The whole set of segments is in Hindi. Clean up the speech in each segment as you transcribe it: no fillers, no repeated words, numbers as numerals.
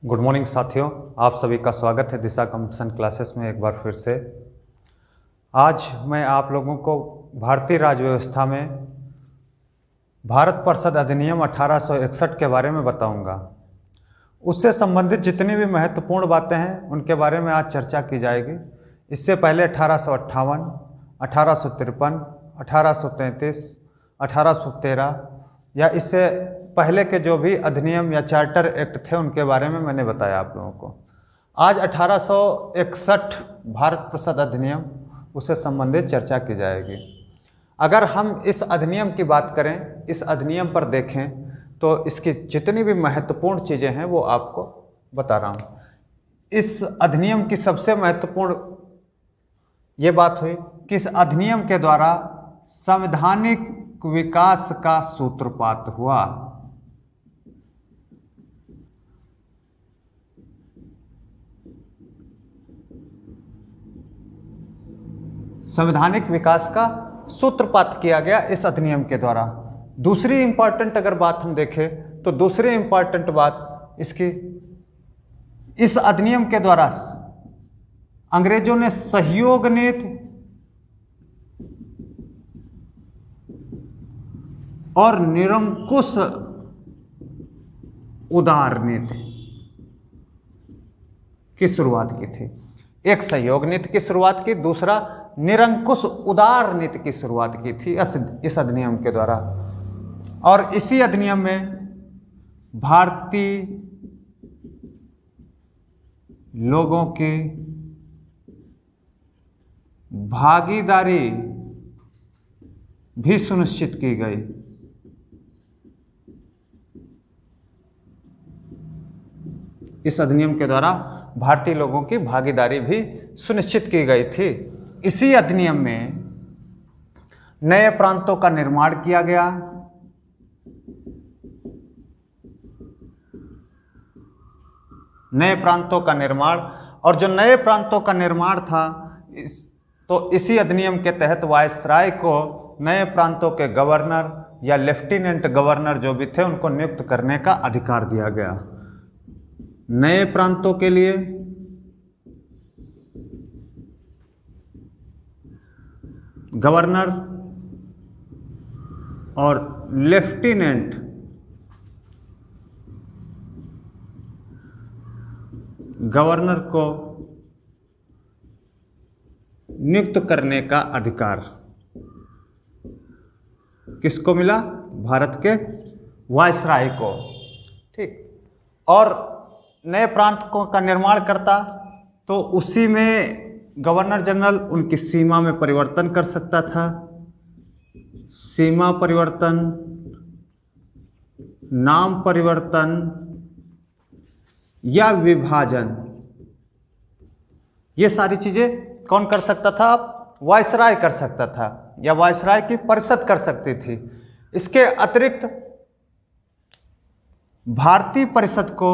गुड मॉर्निंग साथियों, आप सभी का स्वागत है दिशा कंपटीशन क्लासेस में एक बार फिर से। आज मैं आप लोगों को भारतीय राज्य व्यवस्था में भारत परिषद अधिनियम 1861 के बारे में बताऊंगा। उससे संबंधित जितनी भी महत्वपूर्ण बातें हैं उनके बारे में आज चर्चा की जाएगी। इससे पहले 1858, 1853, 1833, 1813 या इससे पहले के जो भी अधिनियम या चार्टर एक्ट थे उनके बारे में मैंने बताया आप लोगों को। आज 1861 भारत परिषद अधिनियम उससे संबंधित चर्चा की जाएगी। अगर हम इस अधिनियम की बात करें, इस अधिनियम पर देखें तो इसकी जितनी भी महत्वपूर्ण चीज़ें हैं वो आपको बता रहा हूँ। इस अधिनियम की सबसे महत्वपूर्ण ये बात हुई कि इस अधिनियम के द्वारा संवैधानिक विकास का सूत्रपात हुआ। संवैधानिक विकास का सूत्रपात किया गया इस अधिनियम के द्वारा। दूसरी इंपॉर्टेंट अगर बात हम देखें तो दूसरी इंपॉर्टेंट बात इसकी, इस अधिनियम के द्वारा अंग्रेजों ने सहयोग नीति और निरंकुश उदार नीति की शुरुआत की थी। एक सहयोग नीति की शुरुआत की, दूसरा निरंकुश उदार नीति की शुरुआत की थी इस अधिनियम के द्वारा। और इसी अधिनियम में भारतीय लोगों की भागीदारी भी सुनिश्चित की गई। इस अधिनियम के द्वारा भारतीय लोगों की भागीदारी भी सुनिश्चित की गई थी। इसी अधिनियम में नए प्रांतों का निर्माण किया गया। नए प्रांतों का निर्माण, और जो नए प्रांतों का निर्माण था तो इसी अधिनियम के तहत वायसराय को नए प्रांतों के गवर्नर या लेफ्टिनेंट गवर्नर जो भी थे उनको नियुक्त करने का अधिकार दिया गया। नए प्रांतों के लिए गवर्नर और लेफ्टिनेंट गवर्नर को नियुक्त करने का अधिकार किसको मिला? भारत के वायसराय को। ठीक। और नए प्रांत का निर्माण करता तो उसी में गवर्नर जनरल उनकी सीमा में परिवर्तन कर सकता था। सीमा परिवर्तन, नाम परिवर्तन या विभाजन, ये सारी चीजें कौन कर सकता था? वायसराय कर सकता था या वायसराय की परिषद कर सकती थी। इसके अतिरिक्त भारतीय परिषद को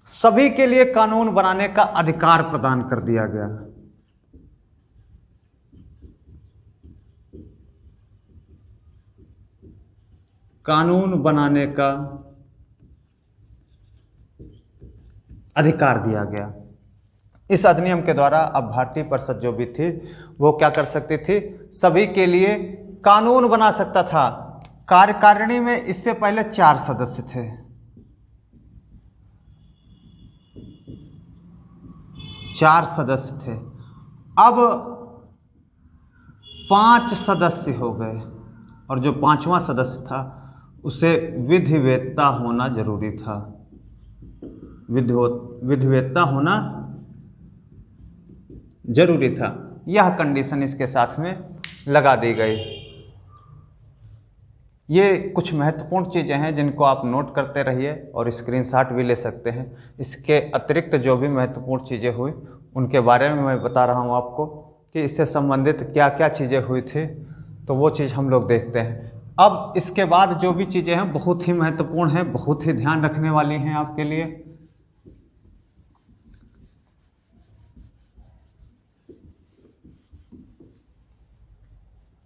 सभी के लिए कानून बनाने का अधिकार प्रदान कर दिया गया। कानून बनाने का अधिकार दिया गया। इस अधिनियम के द्वारा अब भारतीय परिषद जो भी थी वो क्या कर सकती थी? सभी के लिए कानून बना सकता था। कार्यकारिणी में इससे पहले 4 सदस्य थे। 4 सदस्य थे, अब 5 सदस्य हो गए। और जो 5वां सदस्य था उसे विधिवेत्ता होना जरूरी था। विधिवेत्ता होना जरूरी था। यह कंडीशन इसके साथ में लगा दी गई। ये कुछ महत्वपूर्ण चीज़ें हैं जिनको आप नोट करते रहिए और स्क्रीनशॉट भी ले सकते हैं। इसके अतिरिक्त जो भी महत्वपूर्ण चीज़ें हुई उनके बारे में मैं बता रहा हूँ आपको कि इससे संबंधित क्या क्या चीज़ें हुई थी, तो वो चीज़ हम लोग देखते हैं। अब इसके बाद जो भी चीज़ें हैं बहुत ही महत्वपूर्ण हैं, बहुत ही ध्यान रखने वाली हैं आपके लिए।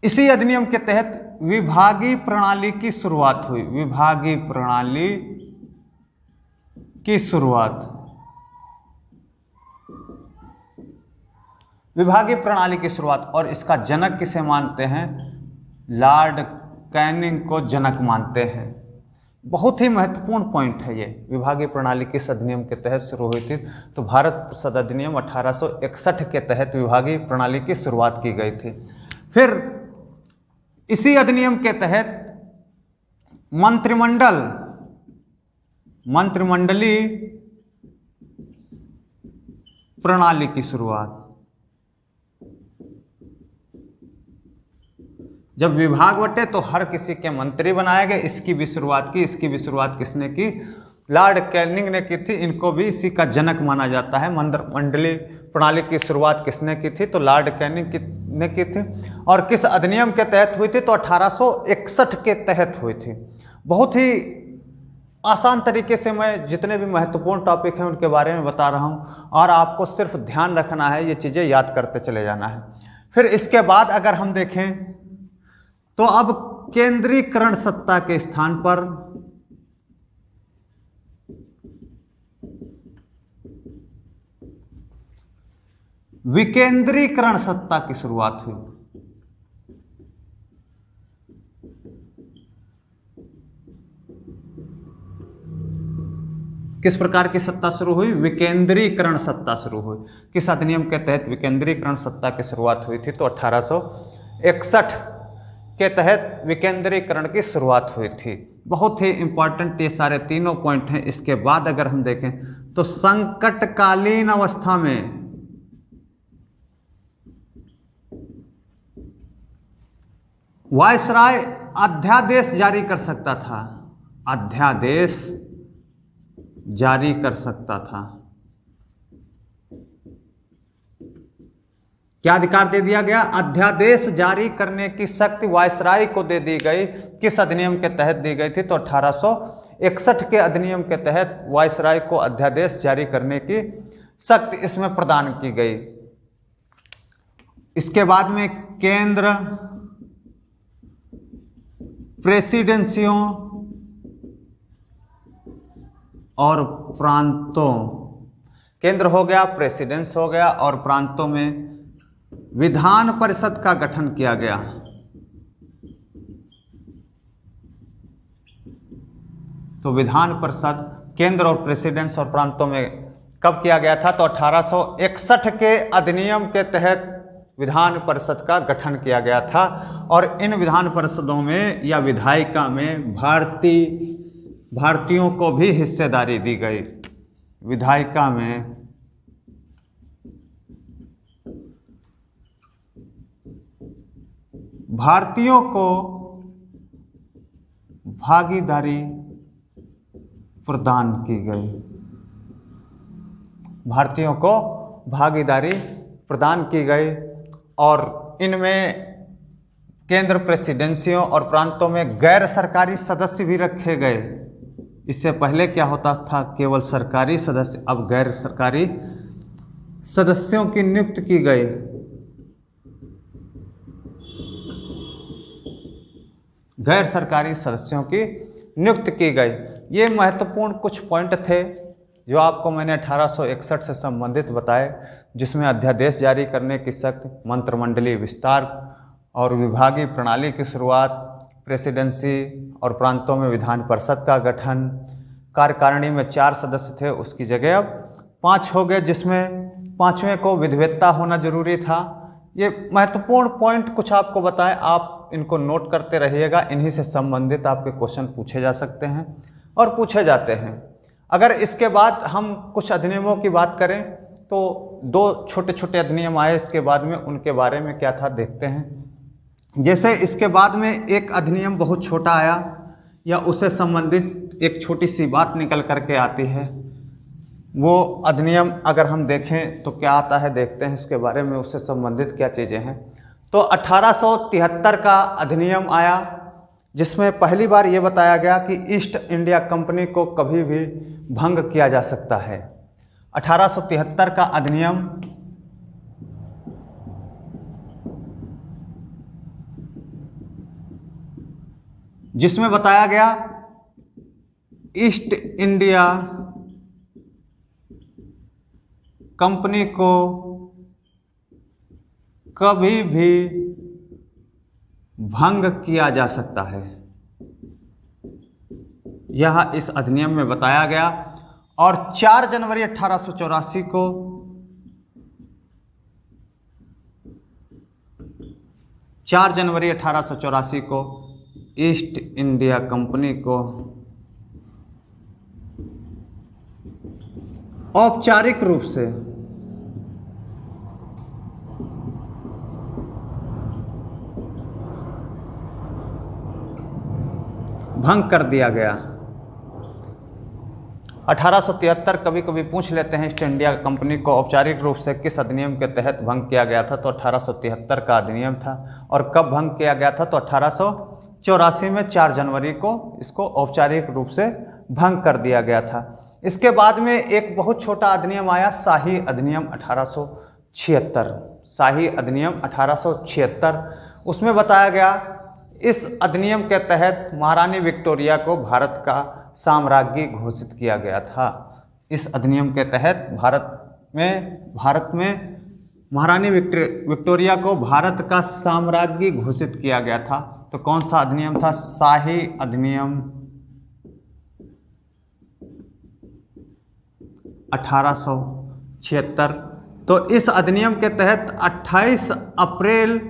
इसी अधिनियम के तहत विभागीय प्रणाली की शुरुआत हुई। विभागीय प्रणाली की शुरुआत, विभागीय प्रणाली की शुरुआत, और इसका जनक किसे मानते हैं? लॉर्ड कैनिंग को जनक मानते हैं। बहुत ही महत्वपूर्ण पॉइंट है ये। विभागीय प्रणाली किस अधिनियम के तहत शुरू हुई थी? तो भारत परिषद अधिनियम 1861 के तहत विभागीय प्रणाली की शुरुआत की गई थी। फिर इसी अधिनियम के तहत मंत्रिमंडलीय प्रणाली की शुरुआत। जब विभाग बटे तो हर किसी के मंत्री बनाए गए। इसकी भी शुरुआत की। इसकी भी शुरुआत किसने की? लॉर्ड कैनिंग ने की थी। इनको भी इसी का जनक माना जाता है। मंत्रिमंडलीय प्रणाली की शुरुआत किसने की थी? तो लॉर्ड कैनिंग ने की थी। और किस अधिनियम के तहत हुई थी? तो 1861 के तहत हुई थी। बहुत ही आसान तरीके से मैं जितने भी महत्वपूर्ण टॉपिक हैं उनके बारे में बता रहा हूं, और आपको सिर्फ ध्यान रखना है, ये चीज़ें याद करते चले जाना है। फिर इसके बाद अगर हम देखें तो अब केंद्रीकरण सत्ता के स्थान पर विकेंद्रीकरण सत्ता की शुरुआत हुई। किस प्रकार की सत्ता शुरू हुई? विकेंद्रीकरण सत्ता शुरू हुई। किस अधिनियम के तहत विकेंद्रीकरण सत्ता की शुरुआत हुई थी? तो 1861 के तहत विकेंद्रीकरण की शुरुआत हुई थी। बहुत ही इंपॉर्टेंट ये सारे तीनों पॉइंट हैं। इसके बाद अगर हम देखें तो संकटकालीन अवस्था में वायसराय अध्यादेश जारी कर सकता था। अध्यादेश जारी कर सकता था। क्या अधिकार दे दिया गया? अध्यादेश जारी करने की शक्ति वायसराय को दे दी गई। किस अधिनियम के तहत दी गई थी? तो 1861 के अधिनियम के तहत वायसराय को अध्यादेश जारी करने की शक्ति इसमें प्रदान की गई। इसके बाद में केंद्र प्रेसिडेंसियों और प्रांतों, केंद्र हो गया, प्रेसिडेंस हो गया, और प्रांतों में विधान परिषद का गठन किया गया। तो विधान परिषद केंद्र और प्रेसिडेंस और प्रांतों में कब किया गया था? तो 1861 के अधिनियम के तहत विधान परिषद का गठन किया गया था। और इन विधान परिषदों में या विधायिका में भारतीयों को भी हिस्सेदारी दी गई। विधायिका में भारतीयों को भागीदारी प्रदान की गई। भारतीयों को भागीदारी प्रदान की गई। और इनमें केंद्र प्रेसिडेंसियों और प्रांतों में गैर सरकारी सदस्य भी रखे गए। इससे पहले क्या होता था? केवल सरकारी सदस्य, अब गैर सरकारी सदस्यों की नियुक्ति की गई। गैर सरकारी सदस्यों की नियुक्ति की गई। ये महत्वपूर्ण कुछ पॉइंट थे जो आपको मैंने 1861 से संबंधित बताए, जिसमें अध्यादेश जारी करने की शक्ति, मंत्रिमंडलीय विस्तार और विभागीय प्रणाली की शुरुआत, प्रेसिडेंसी और प्रांतों में विधान परिषद का गठन, कार्यकारिणी में 4 सदस्य थे, उसकी जगह अब 5 हो गए, जिसमें 5वें को विधिवेत्ता होना जरूरी था। ये महत्वपूर्ण पॉइंट कुछ आपको बताएं, आप इनको नोट करते रहिएगा। इन्हीं से संबंधित आपके क्वेश्चन पूछे जा सकते हैं और पूछे जाते हैं। अगर इसके बाद हम कुछ अधिनियमों की बात करें तो 2 छोटे छोटे अधिनियम आए इसके बाद में, उनके बारे में क्या था देखते हैं। जैसे इसके बाद में एक अधिनियम बहुत छोटा आया या उससे संबंधित एक छोटी सी बात निकल करके आती है। वो अधिनियम अगर हम देखें तो क्या आता है, देखते हैं इसके बारे में, उससे संबंधित क्या चीज़ें हैं। तो 1873 का अधिनियम आया, जिसमें पहली बार ये बताया गया कि ईस्ट इंडिया कंपनी को कभी भी भंग किया जा सकता है। 1873 का अधिनियम जिसमें बताया गया ईस्ट इंडिया कंपनी को कभी भी भंग किया जा सकता है, यह इस अधिनियम में बताया गया। और 4 जनवरी 1884 को ईस्ट इंडिया कंपनी को औपचारिक रूप से भंग कर दिया गया। 1873 कभी कभी पूछ लेते हैं ईस्ट इंडिया कंपनी को औपचारिक रूप से किस अधिनियम के तहत भंग किया गया था, तो 1873 का अधिनियम था। और कब भंग किया गया था, तो 1884 में 4 जनवरी को इसको औपचारिक रूप से भंग कर दिया गया था। इसके बाद में एक बहुत छोटा अधिनियम आया, शाही अधिनियम 1876। शाही अधिनियम 1876, उसमें बताया गया इस अधिनियम के तहत महारानी विक्टोरिया को भारत का साम्राज्ञी घोषित किया गया था। इस अधिनियम के तहत भारत में महारानी विक्टोरिया को भारत का साम्राज्ञी घोषित किया गया था। तो कौन सा अधिनियम था? शाही अधिनियम 1876। तो इस अधिनियम के तहत 28 अप्रैल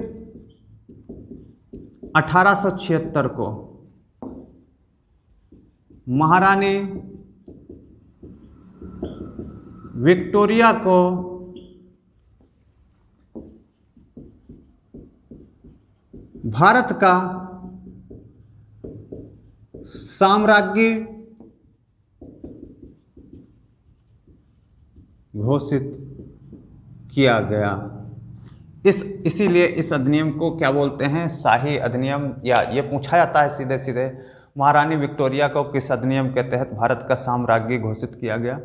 1876 को महारानी विक्टोरिया को भारत का साम्राज्ञी घोषित किया गया। इसीलिए इस अधिनियम को क्या बोलते हैं? शाही अधिनियम। या ये पूछा जाता है सीधे सीधे, महारानी विक्टोरिया को किस अधिनियम के तहत भारत का साम्राज्ञी घोषित किया गया?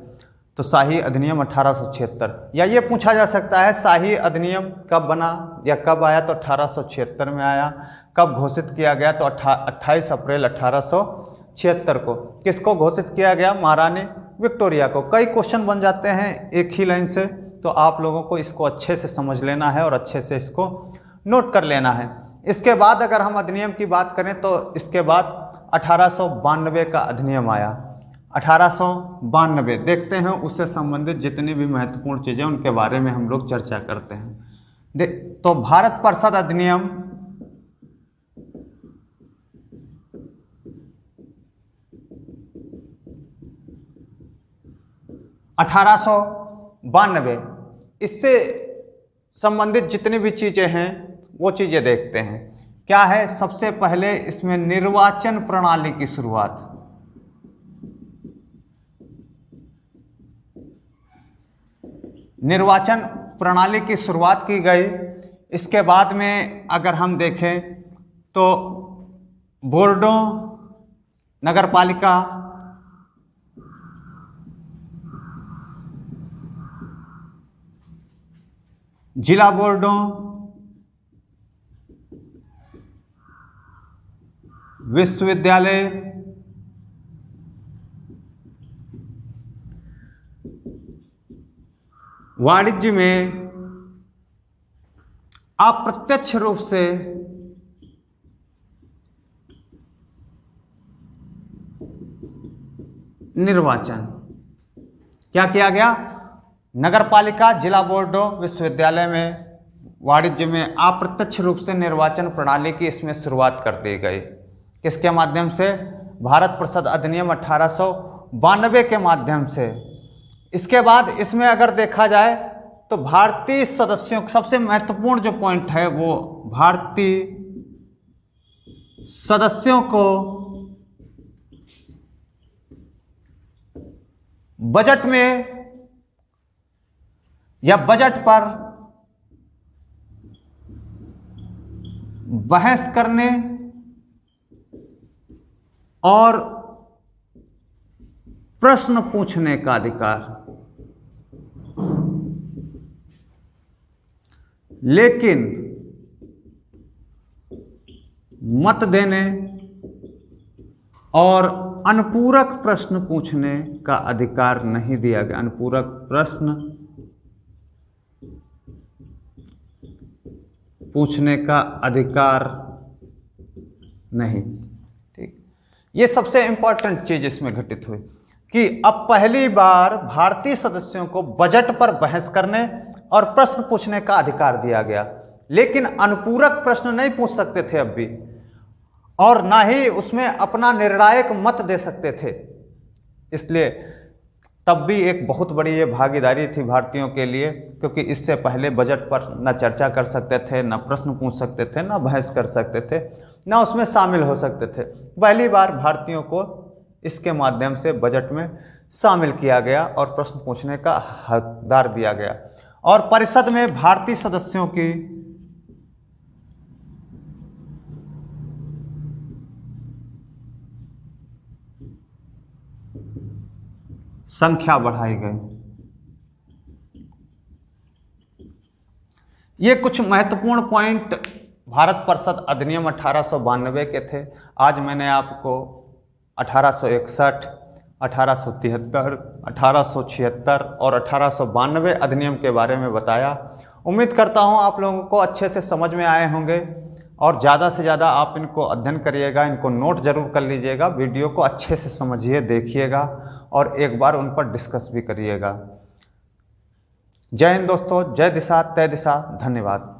तो शाही अधिनियम 1876। या ये पूछा जा सकता है शाही अधिनियम कब बना या कब आया? तो 1876 में आया। कब घोषित किया गया? तो 28 अप्रैल 1876 को। किसको घोषित किया गया? महारानी विक्टोरिया को। कई क्वेश्चन बन जाते हैं एक ही लाइन से, तो आप लोगों को इसको अच्छे से समझ लेना है और अच्छे से इसको नोट कर लेना है। इसके बाद अगर हम अधिनियम की बात करें तो इसके बाद 1892 का अधिनियम आया। 1892 देखते हैं, उससे संबंधित जितनी भी महत्वपूर्ण चीज़ें उनके बारे में हम लोग चर्चा करते हैं। तो भारत परिषद अधिनियम 1892, इससे संबंधित जितनी भी चीज़ें हैं वो चीज़ें देखते हैं। क्या है? सबसे पहले इसमें निर्वाचन प्रणाली की शुरुआत। निर्वाचन प्रणाली की शुरुआत की गई। इसके बाद में अगर हम देखें तो बोर्डों, नगरपालिका, जिला बोर्डों, विश्वविद्यालय, वाणिज्य में अप्रत्यक्ष रूप से निर्वाचन क्या किया गया? नगरपालिका, जिला बोर्डों, विश्वविद्यालय में, वाणिज्य में अप्रत्यक्ष रूप से निर्वाचन प्रणाली की इसमें शुरुआत कर दी गई। किसके माध्यम से? भारत परिषद अधिनियम 1892 के माध्यम से। इसके बाद इसमें अगर देखा जाए तो भारतीय सदस्यों, सबसे महत्वपूर्ण जो पॉइंट है वो भारतीय सदस्यों को बजट में या बजट पर बहस करने और प्रश्न पूछने का अधिकार, लेकिन मत देने और अनुपूरक प्रश्न पूछने का अधिकार नहीं दिया गया। अनुपूरक प्रश्न पूछने का अधिकार नहीं। ठीक, ये सबसे इंपॉर्टेंट चीज इसमें घटित हुई कि अब पहली बार भारतीय सदस्यों को बजट पर बहस करने और प्रश्न पूछने का अधिकार दिया गया, लेकिन अनुपूरक प्रश्न नहीं पूछ सकते थे अब भी, और ना ही उसमें अपना निर्णायक मत दे सकते थे। इसलिए तब भी एक बहुत बड़ी ये भागीदारी थी भारतीयों के लिए, क्योंकि इससे पहले बजट पर न चर्चा कर सकते थे, न प्रश्न पूछ सकते थे, न बहस कर सकते थे, न उसमें शामिल हो सकते थे। पहली बार भारतीयों को इसके माध्यम से बजट में शामिल किया गया और प्रश्न पूछने का हकदार दिया गया। और परिषद में भारतीय सदस्यों की संख्या बढ़ाई गई। ये कुछ महत्वपूर्ण पॉइंट भारत परिषद अधिनियम 1892 के थे। आज मैंने आपको 1861, 1873, 1876 और 1892 अधिनियम के बारे में बताया। उम्मीद करता हूँ आप लोगों को अच्छे से समझ में आए होंगे, और ज़्यादा से ज़्यादा आप इनको अध्ययन करिएगा, इनको नोट जरूर कर लीजिएगा, वीडियो को अच्छे से समझिए, देखिएगा और एक बार उन पर डिस्कस भी करिएगा। जय हिंद दोस्तों, जय दिशा तय दिशा, धन्यवाद।